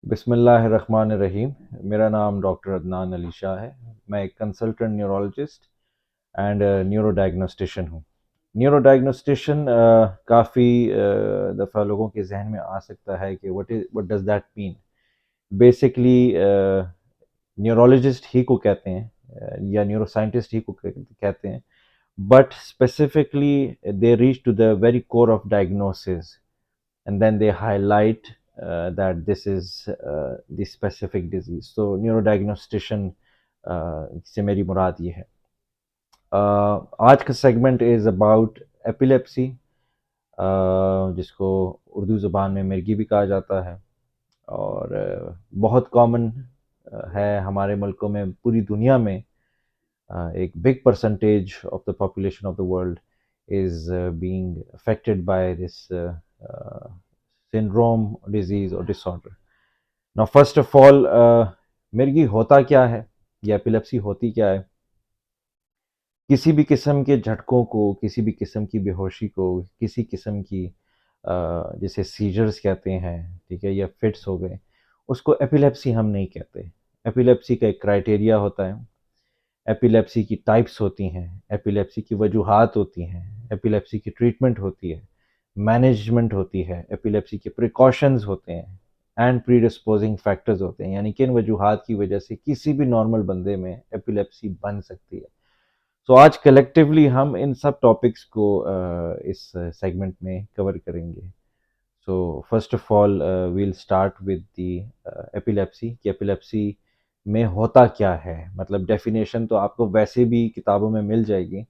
बिस्मिल्लाहिर्रहमानिर्रहीम। मेरा नाम डॉक्टर अदनान अली शाह है। मैं एक कंसल्टेंट न्यूरोलॉजिस्ट एंड न्यूरो डायग्नोस्टिशियन हूँ। न्यूरो डायग्नोस्टिशियन काफ़ी दफ़ा लोगों के जहन में आ सकता है कि what does that mean. Basically neurologist ही को कहते हैं या न्यूरो साइंटिस्ट ही को कहते हैं, but specifically they reach to the very core of diagnosis and then they highlight that this is the specific disease. So neurodiagnostician से मेरी मुराद ये है। आज का सेगमेंट इज़ अबाउट एपिलेप्सी, जिसको उर्दू ज़बान में मिर्गी भी कहा जाता है, और बहुत कॉमन है हमारे मुल्कों में, पूरी दुनिया में। एक big percentage of the population of the world is being affected by this syndrome, disease or disorder. Now, first of all, मिर्गी होता क्या है या एपिलेप्सी होती क्या है? किसी भी किस्म के झटकों को, किसी भी किस्म की बेहोशी को, किसी किस्म की जिसे सीजर्स कहते हैं, ठीक है, या फिट्स हो गए, उसको एपिलेप्सी हम नहीं कहते। एपिलेप्सी का एक क्राइटेरिया होता है, एपिलेप्सी की टाइप्स होती हैं, एपिलेप्सी की वजूहात होती हैं, एपिलेप्सी की ट्रीटमेंट होती है, मैनेजमेंट होती है, एपिलेप्सी के प्रिकॉशंस होते हैं एंड प्रीडिस्पोजिंग फैक्टर्स होते हैं, यानी किन वजूहात की वजह से किसी भी नॉर्मल बंदे में एपिलेप्सी बन सकती है। तो आज कलेक्टिवली हम इन सब टॉपिक्स को इस सेगमेंट में कवर करेंगे। So first of all we'll start with the epilepsy कि एपिलेप्सी में होता क्या है। मतलब डेफिनेशन तो आपको वैसे भी किताबों में मिल जाएगी,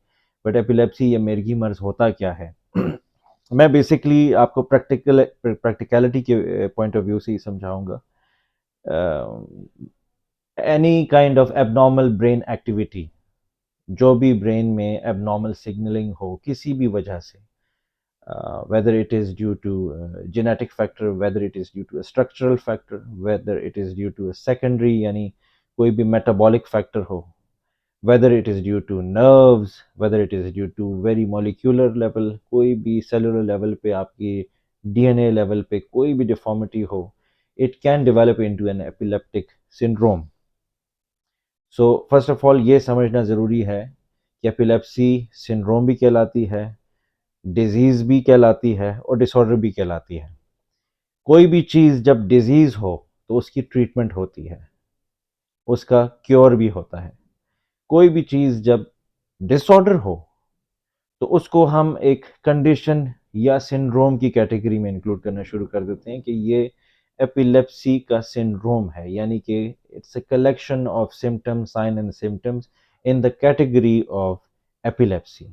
बट एपिलेप्सी या मिर्गी मर्ज होता क्या है मैं बेसिकली आपको प्रैक्टिकलिटी के पॉइंट ऑफ व्यू से ही समझाऊंगा। Any kind of abnormal brain activity, जो भी ब्रेन में एबनॉर्मल सिग्नलिंग हो किसी भी वजह से, whether it is due to genetic factor, whether it is due to a structural factor, whether it is due to a secondary यानी कोई भी metabolic factor हो, whether it is due to nerves, whether it is due to very molecular level, कोई भी cellular level पे आपकी DNA level पे कोई भी deformity हो, it can develop into an epileptic syndrome. So first of all ये समझना ज़रूरी है कि एपिलेप्सी सिंड्रोम भी कहलाती है, डिजीज़ भी कहलाती है और डिसऑर्डर भी कहलाती है। कोई भी चीज़ जब डिजीज़ हो तो उसकी ट्रीटमेंट होती है, उसका क्योर भी होता है। कोई भी चीज़ जब डिसऑर्डर हो तो उसको हम एक कंडीशन या सिंड्रोम की कैटेगरी में इंक्लूड करना शुरू कर देते हैं कि ये एपिलेप्सी का सिंड्रोम है, यानी कि it's a collection of symptoms, sign and symptoms in the category of epilepsy.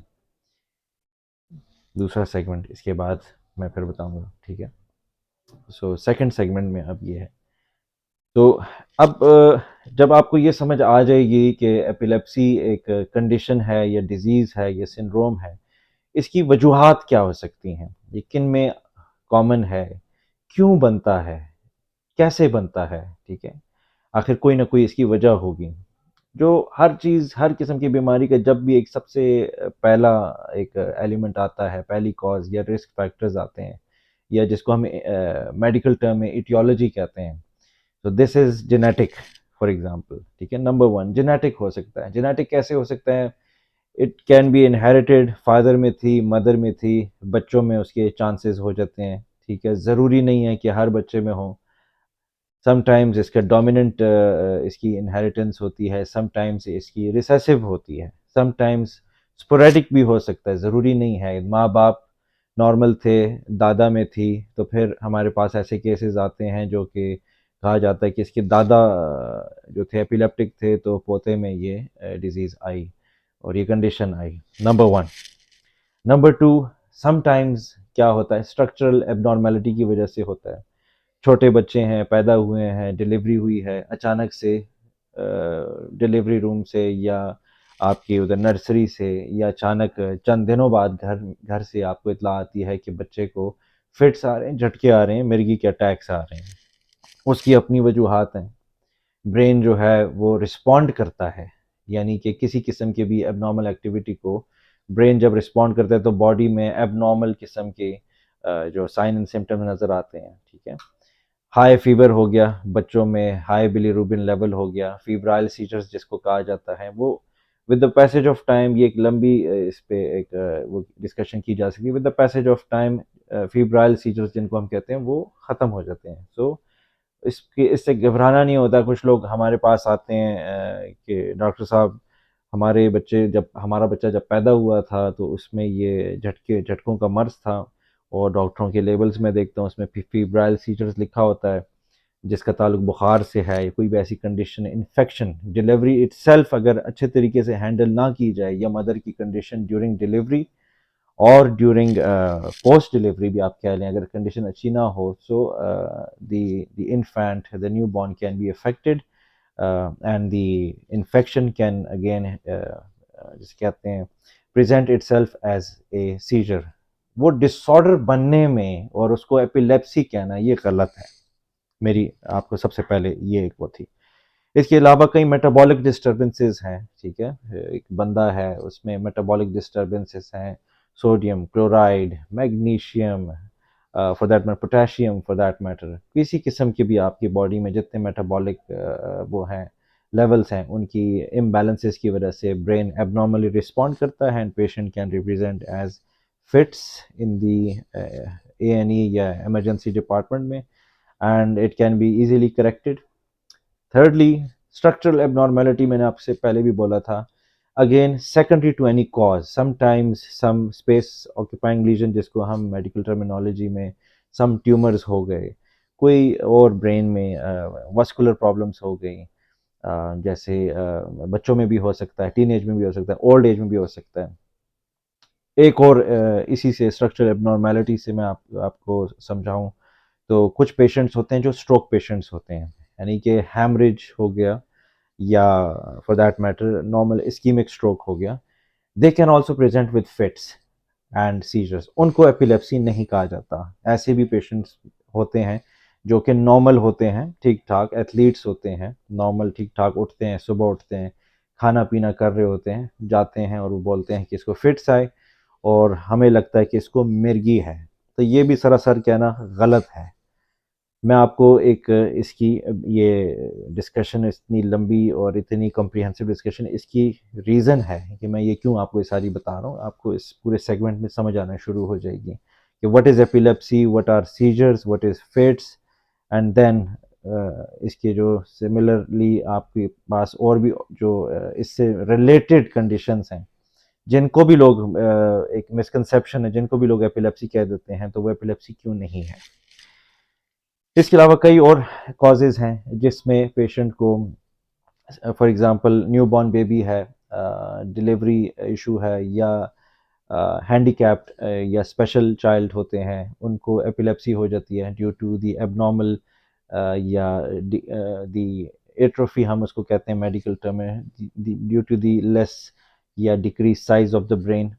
दूसरा सेगमेंट इसके बाद मैं फिर बताऊंगा, ठीक है। सो सेकंड सेगमेंट में अब ये है। तो अब जब आपको ये समझ आ जाएगी कि एपिलेप्सी एक कंडीशन है या डिजीज़ है या सिंड्रोम है, इसकी वजूहात क्या हो सकती हैं, ये किन में कॉमन है, क्यों बनता है, कैसे बनता है, ठीक है, आखिर कोई ना कोई इसकी वजह होगी। जो हर चीज़, हर किस्म की बीमारी का जब भी एक सबसे पहला एक एलिमेंट आता है, पहली कॉज या रिस्क फैक्टर्स आते हैं, या जिसको हम मेडिकल टर्म में इटियोलॉजी कहते हैं, तो this is genetic for example, ठीक है। नंबर वन जेनेटिक हो सकता है। जेनेटिक कैसे हो सकता है? It can B inherited, father में थी, मदर में थी, बच्चों में उसके चांसेस हो जाते हैं, ठीक है। ज़रूरी नहीं है कि हर बच्चे में हो। समटाइम्स इसका डोमिनेंट इसकी इनहेरिटेंस होती है, समटाइम्स इसकी रिसेसिव होती है, समटाइम्स स्पोरेडिक भी हो सकता है, ज़रूरी नहीं है। माँ बाप नॉर्मल थे, दादा में थी, तो फिर हमारे पास ऐसे केसेस आते हैं जो कि कहा जाता है कि इसके दादा जो थे एपिलेप्टिक थे, तो पोते में ये डिजीज़ आई और ये कंडीशन आई। Number one. Number two, sometimes क्या होता है, स्ट्रक्चरल एबनॉर्मेलिटी की वजह से होता है। छोटे बच्चे हैं, पैदा हुए हैं, डिलीवरी हुई है, अचानक से डिलीवरी रूम से या आपकी उधर नर्सरी से, या अचानक चंद दिनों बाद घर घर से आपको इत्तला आती है कि बच्चे को फिट्स आ रहे हैं, झटके आ रहे हैं, मिर्गी के अटैक्स आ रहे हैं। उसकी अपनी वजूहात हैं। ब्रेन जो है वो रिस्पॉन्ड करता है, यानी कि किसी किस्म की भी एबनॉर्मल एक्टिविटी को ब्रेन जब रिस्पॉन्ड करता है तो बॉडी में एबनॉर्मल किस्म के जो साइन एंड सिम्टम्स नज़र आते हैं, ठीक है। हाई फीवर हो गया बच्चों में, हाई बिलीरुबिन लेवल हो गया, फीब्राइल सीजर्स जिसको कहा जाता है, वो with the passage of time, ये एक लंबी इस पे एक वो डिस्कशन की जा सकती है। With the passage of time febrile seizures जिनको हम कहते हैं वो ख़त्म हो जाते हैं। सो इसके इससे घबराना नहीं होता। कुछ लोग हमारे पास आते हैं कि डॉक्टर साहब, हमारा बच्चा जब पैदा हुआ था तो उसमें ये झटकों का मर्ज़ था, और डॉक्टरों के लेबल्स में देखता हूँ उसमें फीब्राइल सीजर्स लिखा होता है, जिसका ताल्लुक बुखार से है या कोई भी ऐसी कंडीशन, इन्फेक्शन, डिलीवरी इटसेल्फ अगर अच्छे तरीके से हैंडल ना की जाए, या मदर की कंडीशन ड्यूरिंग डिलीवरी और ड्यूरिंग पोस्ट डिलीवरी भी आप कह लें, अगर कंडीशन अच्छी ना हो, so the infant, the new born can be affected, and the infection can again जिसे कहते हैं present itself as a seizure. वो डिसऑर्डर बनने में और उसको एपिलेप्सी कहना ये गलत है। मेरी आपको सबसे पहले ये एक वो थी। इसके अलावा कई मेटाबॉलिक डिस्टर्बेंसेस हैं, ठीक है। एक बंदा है उसमें मेटाबॉलिक डिस्टर्बेंसेस हैं, sodium chloride, magnesium, for that matter potassium, for that matter किसी किस्म की भी आपकी बॉडी में जितने मेटाबॉलिक वो हैं लेवल्स हैं, उनकी इम्बैलेंसेस की वजह से ब्रेन एबनॉर्मली रिस्पॉन्ड करता है, and patient can represent as fits in the A&E या इमरजेंसी डिपार्टमेंट में, and it can be easily corrected. Thirdly, structural abnormality मैंने आपसे पहले भी बोला था, again secondary to any cause, sometimes some space occupying lesion जिसको हम मेडिकल टर्मिनोलॉजी में सम ट्यूमर्स हो गए, कोई और ब्रेन में वस्कुलर प्रॉब्लम्स हो गई, जैसे बच्चों में भी हो सकता है, टीन एज में भी हो सकता है, ओल्ड एज में भी हो सकता है। एक और इसी से स्ट्रक्चरल एबनॉर्मेलिटी से मैं आपको समझाऊं तो कुछ पेशेंट्स होते हैं जो स्ट्रोक पेशेंट्स होते हैं, यानी कि हैमरेज हो गया या for that matter normal ischaemic stroke हो गया, they can also present with fits and seizures. उनको एपिलेप्सी नहीं कहा जाता। ऐसे भी पेशेंट्स होते हैं जो कि नॉर्मल होते हैं, ठीक ठाक एथलीट्स होते हैं, नॉर्मल ठीक ठाक उठते हैं, सुबह उठते हैं, खाना पीना कर रहे होते हैं, जाते हैं और वो बोलते हैं कि इसको फिट्स आए और हमें लगता है कि इसको मिर्गी है। तो ये भी सरासर कहना गलत है। मैं आपको एक इसकी ये डिस्कशन इतनी लंबी और इतनी कॉम्प्रिहेंसिव डिस्कशन, इसकी रीज़न है कि मैं ये क्यों आपको ये सारी बता रहा हूँ, आपको इस पूरे सेगमेंट में समझ आना शुरू हो जाएगी कि what is epilepsy, what are seizures, what is fits, and then इसके जो सिमिलरली आपके पास और भी जो इससे रिलेटेड कंडीशंस हैं, जिनको भी लोग एक मिसकंसेप्शन है, जिनको भी लोग एपिलेप्सी कह देते हैं, तो वो एपिलेप्सी क्यों नहीं है। इसके अलावा कई और कॉजेज़ हैं जिसमें पेशेंट को, फॉर एग्ज़ाम्पल न्यूबॉर्न बेबी है, डिलीवरी इशू है, या हैंडीकैप्ड या स्पेशल चाइल्ड होते हैं, उनको एपिलेप्सी हो जाती है ड्यू टू दी एबनॉर्मल या दी एट्रोफी, हम उसको कहते हैं मेडिकल टर्म में, ड्यू टू दी लेस या decrease size of the brain.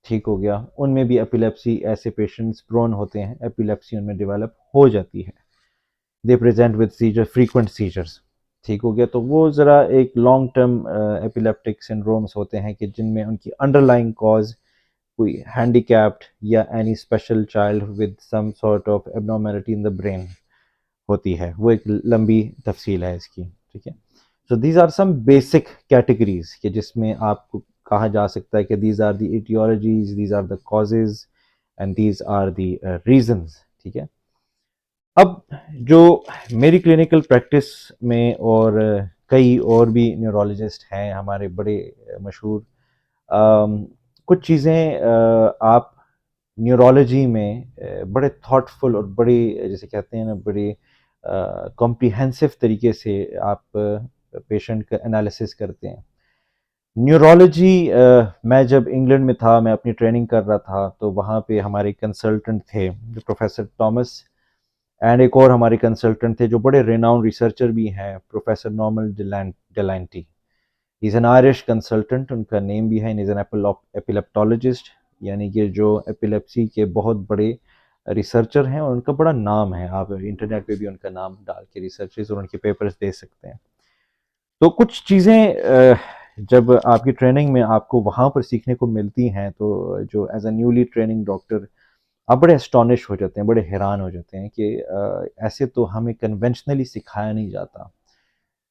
ठीक हो गया, उनमें भी एपिलेप्सी, ऐसे पेशेंट्स प्रोन होते हैं, एपिलेप्सी उनमें डेवलप हो जाती है। They present with seizure, frequent seizures. ठीक हो गया, तो वो ज़रा एक लॉन्ग टर्म एपिलेप्टिक सिंड्रोम्स होते हैं कि जिनमें उनकी अंडरलाइंग कॉज कोई हैंडीकैप्ड या any special child with some sort of abnormality in the brain होती है। वो एक लंबी तफसील है इसकी, ठीक है। So these are some basic categories कि जिसमें आपको कहा जा सकता है कि these are the etiologies, these are the causes, and these are the reasons, ठीक है। अब जो मेरी क्लिनिकल प्रैक्टिस में, और कई और भी न्यूरोलॉजिस्ट हैं हमारे बड़े मशहूर, कुछ चीज़ें आप न्यूरोलॉजी में बड़े थॉटफुल और बड़ी, जैसे कहते हैं ना, बड़ी कॉम्प्रिहेंसिव तरीके से आप पेशेंट का एनालिसिस करते हैं। न्यूरोलॉजी, मैं जब इंग्लैंड में था, मैं अपनी ट्रेनिंग कर रहा था, तो वहाँ पे हमारे कंसल्टेंट थे जो प्रोफेसर थॉमस, एंड एक और हमारे कंसल्टेंट थे जो बड़े रेनाउंड रिसर्चर भी हैं, professor Norman Delanty. He is an Irish consultant, उनका नेम भी है, इज एन एपिलेप्टोलॉजिस्ट, यानी कि जो एपिलेप्सी के बहुत बड़े रिसर्चर हैं, और उनका बड़ा नाम है। आप इंटरनेट पे भी उनका नाम डाल के रिसर्चेस और उनके पेपर्स दे सकते हैं। तो कुछ चीज़ें जब आपकी ट्रेनिंग में आपको वहाँ पर सीखने को मिलती हैं, तो जो as a newly training doctor आप बड़े एस्टॉनिश हो जाते हैं, बड़े हैरान हो जाते हैं कि ऐसे तो हमें कन्वेंशनली सिखाया नहीं जाता।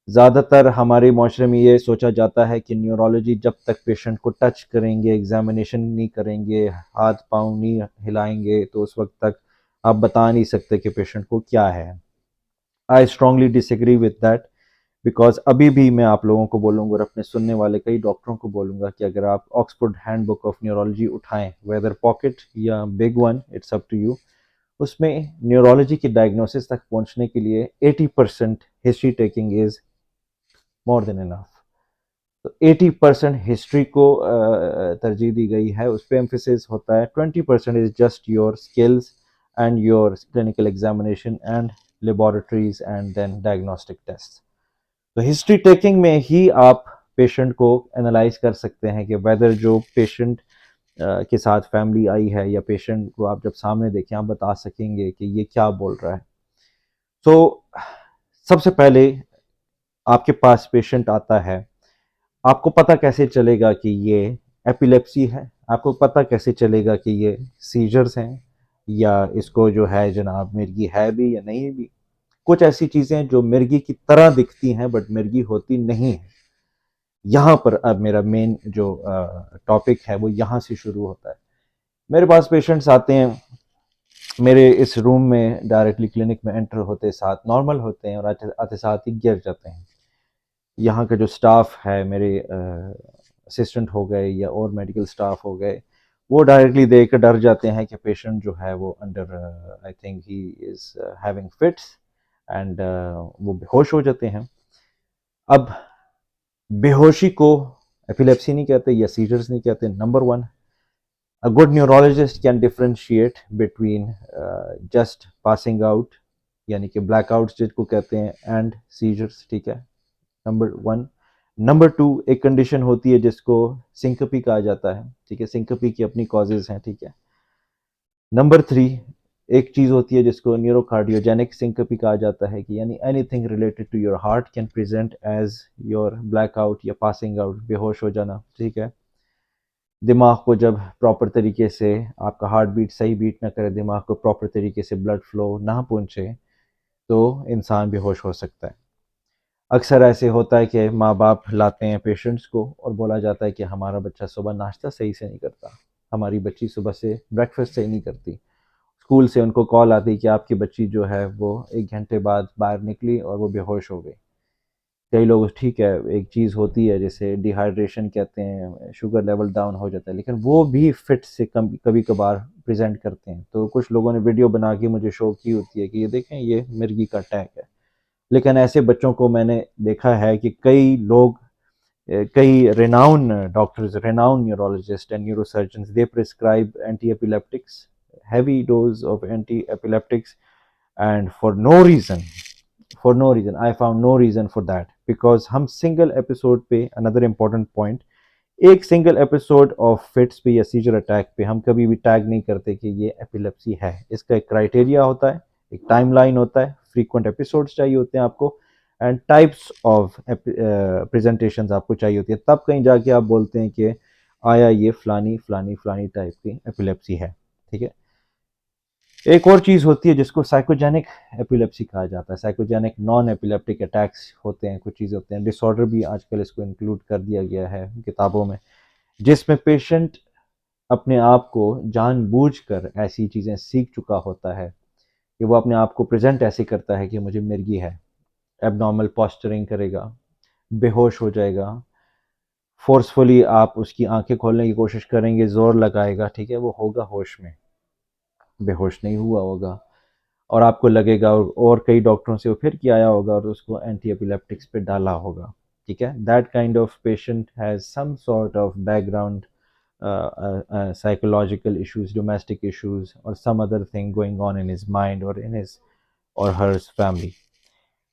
ज़्यादातर हमारे माशरे में ये सोचा जाता है कि न्यूरोलॉजी जब तक पेशेंट को टच करेंगे, एग्जामिनेशन नहीं करेंगे, हाथ पाँव नहीं हिलाएंगे, तो उस वक्त तक आप बता नहीं सकते कि पेशेंट को क्या है। I strongly disagree with that, because अभी भी मैं आप लोगों को बोलूँगा और अपने सुनने वाले कई डॉक्टरों को बोलूँगा कि अगर आप ऑक्सफोर्ड हैंडबुक ऑफ न्यूरोलॉजी उठाएं, वेदर पॉकेट या big one, it's up to you, उसमें न्यूरोलॉजी की डायग्नोसिस तक पहुंचने के लिए 80% history taking is more than enough. तो 80% हिस्ट्री को तरजीह दी गई है, उस पर एम्फेसिस होता है। 20% is just your skills and your clinical examination and laboratories and then diagnostic test. तो हिस्ट्री टेकिंग में ही आप पेशेंट को एनालाइज कर सकते हैं कि वेदर जो पेशेंट के साथ फैमिली आई है या पेशेंट को आप जब सामने देखें आप बता सकेंगे कि ये क्या बोल रहा है। तो सबसे पहले आपके पास पेशेंट आता है, आपको पता कैसे चलेगा कि ये एपिलेप्सी है? आपको पता कैसे चलेगा कि ये सीजर्स हैं या इसको जो है जनाब मिर्गी है भी या नहीं भी? कुछ ऐसी चीज़ें जो मिर्गी की तरह दिखती हैं बट मिर्गी होती नहीं है। यहाँ पर अब मेरा मेन जो टॉपिक है वो यहाँ से शुरू होता है। मेरे पास पेशेंट्स आते हैं, मेरे इस रूम में डायरेक्टली क्लिनिक में एंटर होते साथ नॉर्मल होते हैं और आते आते साथ ही गिर जाते हैं। यहाँ का जो स्टाफ है, मेरे असिस्टेंट हो गए या और मेडिकल स्टाफ हो गए, वो डायरेक्टली देख कर डर जाते हैं कि पेशेंट जो है वो under, I think he is having fits, and वो बेहोश हो जाते हैं। अब बेहोशी को एपिलेप्सी नहीं कहते या सीजर्स नहीं कहते। Number one, a good neurologist can differentiate between just passing out यानी कि blackouts जिसको कहते हैं and seizures, ठीक है, नंबर वन। नंबर टू, एक कंडीशन होती है जिसको सिंकपी कहा जाता है, ठीक है, सिंकपी की अपनी कॉजेज हैं, ठीक है। नंबर थ्री, एक चीज़ होती है जिसको न्यूरोकार्डियोजेनिक सिंकपी कहा जाता है कि यानी anything related to your heart can present as your blackout या पासिंग आउट, बेहोश हो जाना, ठीक है। दिमाग को जब प्रॉपर तरीके से आपका हार्ट बीट सही बीट ना करे, दिमाग को प्रॉपर तरीके से ब्लड फ्लो ना पहुँचे, तो इंसान बेहोश हो सकता है। अक्सर ऐसे होता है कि माँ बाप लाते हैं पेशेंट्स को और बोला जाता है कि हमारा बच्चा सुबह नाश्ता सही से नहीं करता, हमारी बच्ची सुबह से ब्रेकफास्ट सही नहीं करती। स्कूल से उनको कॉल आती है कि आपकी बच्ची जो है वो 1 घंटे बाद बाहर निकली और वो बेहोश हो गई। कई लोग, ठीक है, एक चीज़ होती है जैसे डिहाइड्रेशन कहते हैं, शुगर लेवल डाउन हो जाता है, लेकिन वो भी फिट से कम कभी कभार प्रेजेंट करते हैं। तो कुछ लोगों ने वीडियो बना के मुझे शो की होती है कि ये देखें ये मिर्गी का अटैक है। लेकिन ऐसे बच्चों को मैंने देखा है कि कई लोग, कई renowned doctors, renowned neurologist and neurosurgeons, they prescribe anti epileptics, heavy dose of anti epileptics, and for no reason, I found no reason for that, because हम सिंगल एपिसोड पे, अनदर इम्पॉर्टेंट पॉइंट, एक single episode of fits पे या scissor attack पे हम कभी भी tag नहीं करते कि ये एपिलेप्सी है। इसका एक क्राइटेरिया होता है, एक टाइमलाइन होता है, फ्रीक्वेंट एपिसोड्स चाहिए होते हैं आपको, एंड टाइप्स ऑफ प्रेजेंटेशंस आपको चाहिए होती है, तब कहीं जाके आप बोलते हैं कि आया ये फलानी फलानी फलानी टाइप की एपिलेप्सी है, ठीक है। एक और चीज़ होती है जिसको साइकोजेनिक एपिलेप्सी कहा जाता है। साइकोजेनिक नॉन एपिलेप्टिक अटैक्स होते हैं, कुछ चीज़ें होते हैं, डिसऑर्डर भी आजकल इसको इंक्लूड कर दिया गया है किताबों में, जिसमें पेशेंट अपने आप को जानबूझकर ऐसी चीज़ें सीख चुका होता है कि वो अपने आप को प्रेजेंट ऐसे करता है कि मुझे मिर्गी है, एबनॉर्मल पॉस्चरिंग करेगा, बेहोश हो जाएगा, फोर्सफुली आप उसकी आंखें खोलने की कोशिश करेंगे, जोर लगाएगा, ठीक है, वो होगा होश में, बेहोश नहीं हुआ होगा, और आपको लगेगा और कई डॉक्टरों से वो फिर किया आया होगा और उसको एंटी एपिलेप्टिक्स पे डाला होगा, ठीक है। That kind of patient has some sort of background psychological issues, domestic issues और some other thing going on in his mind और इन हिज और हर फैमिली।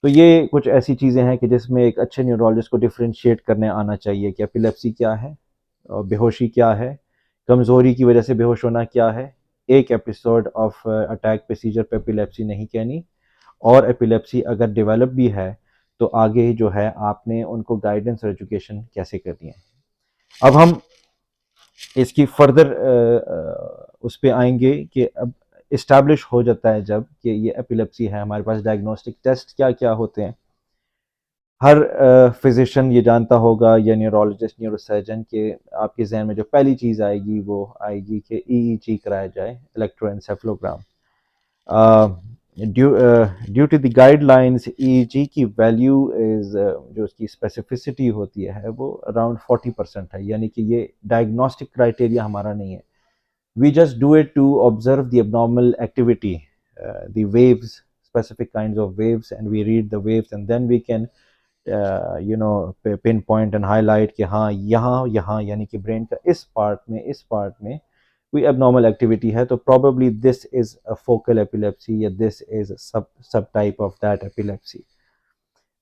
तो ये कुछ ऐसी चीज़ें हैं कि जिसमें एक अच्छे न्यूरोलॉजिस्ट को डिफ्रेंशिएट करने आना चाहिए कि एपिलेप्सी क्या है और बेहोशी क्या है, कमज़ोरी की वजह से बेहोश होना क्या है, एक एपिसोड ऑफ अटैक पे सीजर पे एपिलेप्सी नहीं कहनी, और एपिलेप्सी अगर डेवलप भी है तो आगे जो है आपने उनको गाइडेंस और एजुकेशन कैसे करनी है। अब हम इसकी फर्दर उस पे आएंगे कि अब इस्टेब्लिश हो जाता है जब कि ये एपिलेप्सी है, हमारे पास डायग्नोस्टिक टेस्ट क्या क्या होते हैं। हर फिजिशियन ये जानता होगा या न्यूरोलॉजिस्ट न्यूरोसर्जन के आपके जहन में जो पहली चीज़ आएगी वो आएगी कि ईईजी कराया जाए, electroencephalogram. Due to the guidelines EEG की वैल्यू इज़ जो उसकी स्पेसिफिसिटी होती है वो अराउंड 40% है, यानी कि ये डायग्नोस्टिक क्राइटेरिया हमारा नहीं है। We just do it to observe the abnormal activity, the waves, specific kinds of waves, and we read the waves, and then we can pinpoint and highlight कि हाँ यहाँ यहाँ यानी कि ब्रेन का इस पार्ट में कोई abnormal activity है, तो probably this is a focal epilepsy या this is a sub type of that epilepsy।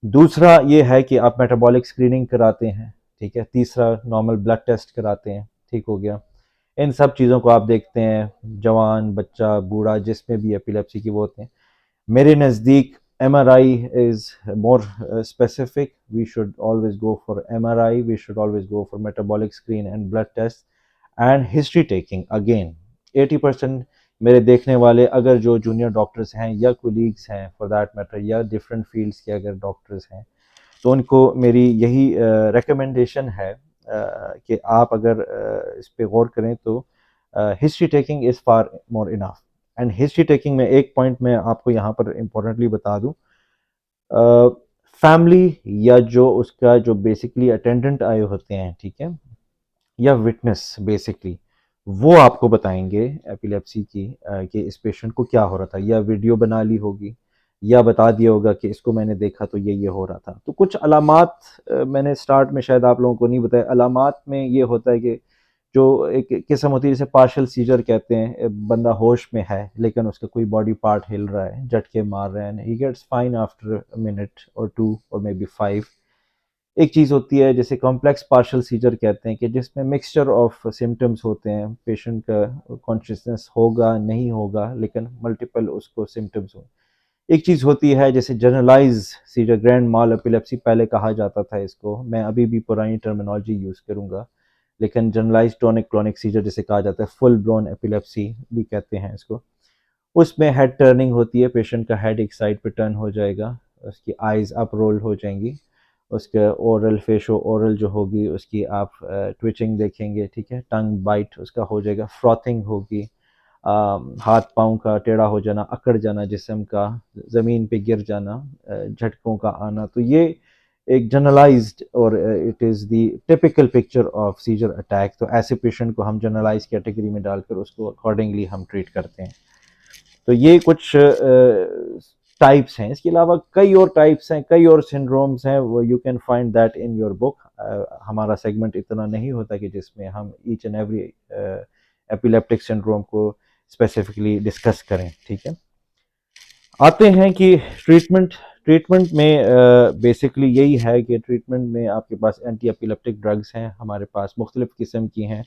दूसरा ये है कि आप मेटाबॉलिक स्क्रीनिंग कराते हैं, ठीक है। तीसरा नॉर्मल ब्लड टेस्ट कराते हैं, ठीक हो गया। इन सब चीज़ों को आप देखते हैं, जवान बच्चा बूढ़ा जिसमें भी एपिलेप्सी की वो होते हैं। मेरे नज़दीक MRI is more specific. We should always go for MRI. We should always go for metabolic screen and blood test and history taking. Again, 80% मेरे देखने वाले अगर जो जूनियर डॉक्टर्स हैं या कोलीग्स हैं फॉर दैट मैटर या डिफरेंट फील्ड्स के अगर डॉक्टर्स हैं, तो उनको मेरी यही रिकमेंडेशन है कि आप अगर इस पे गौर करें तो history taking is far more enough. And history taking में एक पॉइंट मैं आपको यहाँ पर इम्पोर्टेंटली बता दूँ, फैमिली या जो उसका जो बेसिकली अटेंडेंट आए होते हैं, ठीक है, या विटनेस बेसिकली वो आपको बताएंगे एपिलेप्सी की कि इस पेशेंट को क्या हो रहा था, या वीडियो बना ली होगी या बता दिया होगा कि इसको मैंने देखा तो ये हो रहा था। तो कुछ अलामात मैंने स्टार्ट में शायद आप लोगों को नहीं बताया। अलामात में ये होता है कि जो एक किस्म होती है जिसे पार्शल सीजर कहते हैं, बंदा होश में है लेकिन उसका कोई बॉडी पार्ट हिल रहा है, झटके मार रहे हैं, he gets fine after a minute और 2 और मे बी 5। एक चीज़ होती है जिसे कॉम्प्लेक्स पार्शल सीजर कहते हैं कि जिसमें मिक्सचर ऑफ सिम्टम्स होते हैं, पेशेंट का कॉन्शियसनेस होगा नहीं होगा लेकिन मल्टीपल उसको सिम्टम्स हो। एक चीज़ होती है जैसे जनरलाइज सीजर, ग्रैंड माल एपिलेप्सी पहले कहा जाता था इसको, मैं अभी भी पुरानी टर्मिनोलॉजी यूज़ करूँगा, लेकिन जनरलाइज टोनिक क्लोनिक सीजर जिसे कहा जाता है, फुल ब्लोन एपिलेप्सी भी कहते हैं इसको। उसमें हेड टर्निंग होती है, पेशेंट का हेड एक साइड पे टर्न हो जाएगा, उसकी आइज़ अप रोल हो जाएंगी, उसका ओरल फेशो ओरल जो होगी उसकी आप ट्विचिंग देखेंगे, ठीक है, टंग बाइट उसका हो जाएगा, फ्रॉथिंग होगी, हाथ पाँव का टेढ़ा हो जाना, अकड़ जाना जिस्म का, ज़मीन पे गिर जाना, झटकों का आना। तो ये एक जनरलाइज्ड और it is the typical picture of seizure attack. तो ऐसे पेशेंट को हम जनरलाइज कैटेगरी में डालकर उसको अकॉर्डिंगली हम ट्रीट करते हैं। तो ये कुछ टाइप्स हैं, इसके अलावा कई और टाइप्स हैं, कई और सिंड्रोम्स हैं, वो you can find that in your book. हमारा सेगमेंट इतना नहीं होता कि जिसमें हम each and every epileptic syndrome को स्पेसिफिकली डिस्कस करें, ठीक है। आते हैं कि ट्रीटमेंट में बेसिकली यही है कि ट्रीटमेंट में आपके पास एंटी एपिलेप्टिक ड्रग्स हैं, हमारे पास मुख्तलिफ़ किस्म की हैं।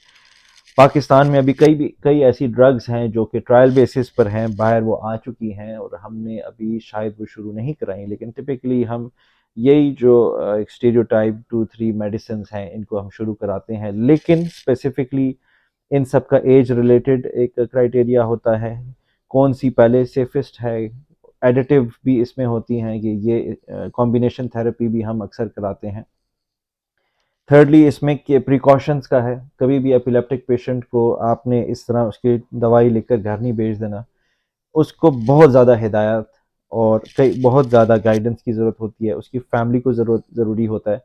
पाकिस्तान में अभी कई ऐसी ड्रग्स हैं जो कि ट्रायल बेसिस पर हैं, बाहर वो आ चुकी हैं और हमने अभी शायद वो शुरू नहीं कराई, लेकिन टिपिकली हम यही जो स्टीरियोटाइप 2-3 मेडिसिन हैं इनको हम शुरू कराते हैं। लेकिन स्पेसिफिकली इन सब का एज रिलेटेड एक क्राइटेरिया होता है, कौन सी पहले सेफेस्ट है। एडिटिव भी इसमें होती हैं कि ये कॉम्बिनेशन थेरेपी भी हम अक्सर कराते हैं। थर्डली इसमें के प्रिकॉशंस का है, कभी भी एपिलेप्टिक पेशेंट को आपने इस तरह उसकी दवाई लेकर घर नहीं भेज देना, उसको बहुत ज़्यादा हिदायत और बहुत ज़्यादा गाइडेंस की ज़रूरत होती है, उसकी फैमिली को ज़रूरी होता है।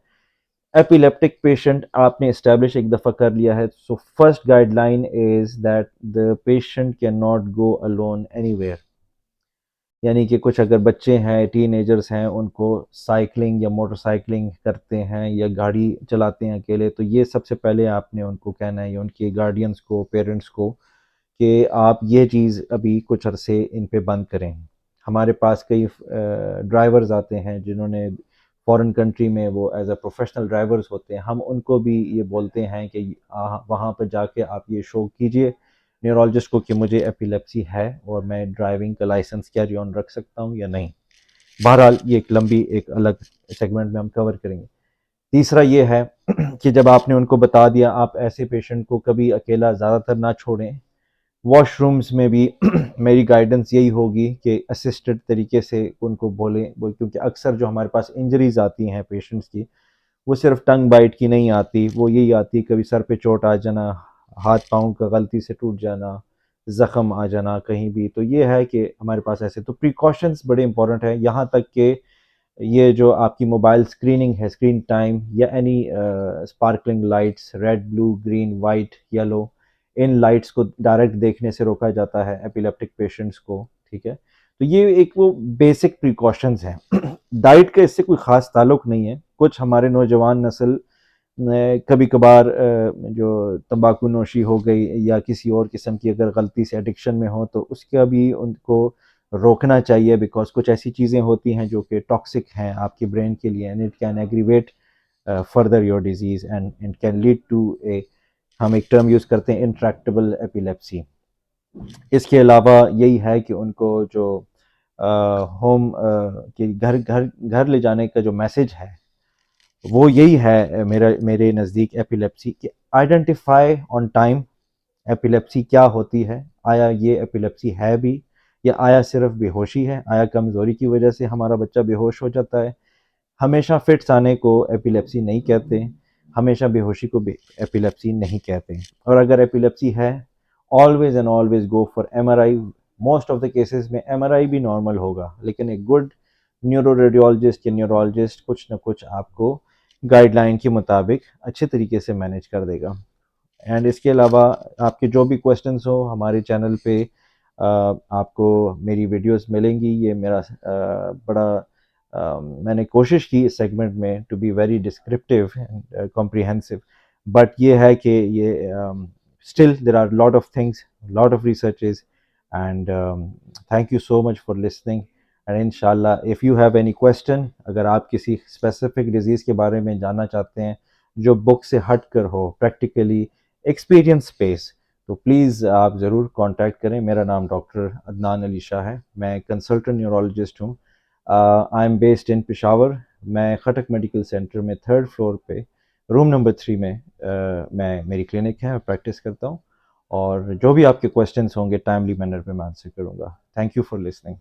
एपिलेप्टिक पेशेंट आपने इस्टेब्लिश एक दफ़ा कर लिया है, so first guideline is that the patient can not go alone anywhere. यानी कि कुछ अगर बच्चे हैं, टीनेजर्स हैं, उनको साइकिलिंग या मोटरसाइकिलिंग करते हैं या गाड़ी चलाते हैं अकेले, तो ये सबसे पहले आपने उनको कहना है या उनके गार्डियंस को, पेरेंट्स को, कि आप ये चीज़ अभी कुछ अरसे इन पे बंद करें। हमारे पास कई ड्राइवर्स आते हैं जिन्होंने फॉरेन कंट्री में वो एज अ प्रोफेशनल ड्राइवर्स होते हैं, हम उनको भी ये बोलते हैं कि वहाँ पर जाके आप ये शो कीजिए न्यूरोलॉजिस्ट को कि मुझे एपिलेप्सी है और मैं ड्राइविंग का लाइसेंस कैरी ऑन रख सकता हूँ या नहीं। बहरहाल ये एक लंबी एक अलग सेगमेंट में हम कवर करेंगे। तीसरा ये है कि जब आपने उनको बता दिया, आप ऐसे पेशेंट को कभी अकेला ज़्यादातर ना छोड़ें, वॉशरूम्स में भी मेरी गाइडेंस यही होगी कि असिस्टेड तरीके से उनको क्योंकि अक्सर जो हमारे पास इंजरीज आती हैं पेशेंट्स की, वो सिर्फ टंग बाइट की नहीं आती, वो यही आती कभी सर पे चोट आ जाना, हाथ पाँव का गलती से टूट जाना, ज़ख्म आ जाना कहीं भी। तो ये है कि हमारे पास ऐसे तो प्रिकॉशंस बड़े इंपॉर्टेंट है, यहाँ तक कि ये जो आपकी मोबाइल स्क्रीनिंग है, स्क्रीन टाइम या any sparkling lights, red blue green white yellow, इन लाइट्स को डायरेक्ट देखने से रोका जाता है एपिलेप्टिक पेशेंट्स को, ठीक है। तो ये एक वो बेसिक प्रिकॉशंस हैं। डाइट का इससे कोई ख़ास ताल्लुक नहीं है। कुछ हमारे नौजवान नस्ल कभी कभार जो तंबाकू नोशी हो गई या किसी और किस्म की अगर गलती से एडिक्शन में हो तो उसका भी उनको रोकना चाहिए, बिकॉज कुछ ऐसी चीज़ें होती हैं जो कि टॉक्सिक हैं आपके ब्रेन के लिए, and it can aggravate further your disease and it can lead to a, हम एक टर्म यूज़ करते हैं, इंट्रैक्टेबल एपिलेप्सी। इसके अलावा यही है कि उनको जो होम कि घर घर घर ले जाने का जो मैसेज है वो यही है मेरे नज़दीक एपिलेप्सी कि आइडेंटिफाई ऑन टाइम एपिलेप्सी क्या होती है, आया ये एपिलेप्सी है भी या आया सिर्फ बेहोशी है, आया कमज़ोरी की वजह से हमारा बच्चा बेहोश हो जाता है। हमेशा फिट्स आने को एपिलेप्सी नहीं कहते, हमेशा बेहोशी को एपिलेप्सी नहीं कहते। और अगर एपिलेप्सी है, always and always go for MRI. Most of the cases में एमआरआई भी नॉर्मल होगा, लेकिन एक गुड न्यूरो रेडियोलॉजिस्ट या न्यूरोलॉजिस्ट कुछ ना कुछ आपको गाइडलाइन के मुताबिक अच्छे तरीके से मैनेज कर देगा। एंड इसके अलावा आपके जो भी क्वेश्चंस हो हमारे चैनल पे आपको मेरी वीडियोस मिलेंगी। ये मेरा बड़ा मैंने कोशिश की इस सेगमेंट में to be very descriptive and comprehensive, but ये है कि ये still there are lot of things, lot of researches, and thank you so much for listening. And इंशाल्लाह if you have any question, अगर आप किसी स्पेसिफिक डिजीज़ के बारे में जानना चाहते हैं जो बुक से हट कर हो, प्रैक्टिकली एक्सपीरियंस बेस, तो प्लीज़ आप ज़रूर कांटेक्ट करें। मेरा नाम डॉक्टर अदनान अली शाह है, मैं कंसल्टेंट न्यूरोलॉजिस्ट हूँ। I am based in Peshawar. मैं खटक मेडिकल सेंटर में 3rd फ्लोर पे रूम नंबर 3 में मैं मेरी क्लिनिक है, मैं प्रैक्टिस करता हूँ। और जो भी आपके क्वेश्चंस होंगे टाइमली मैनर में मैं आंसर करूँगा। Thank you for listening.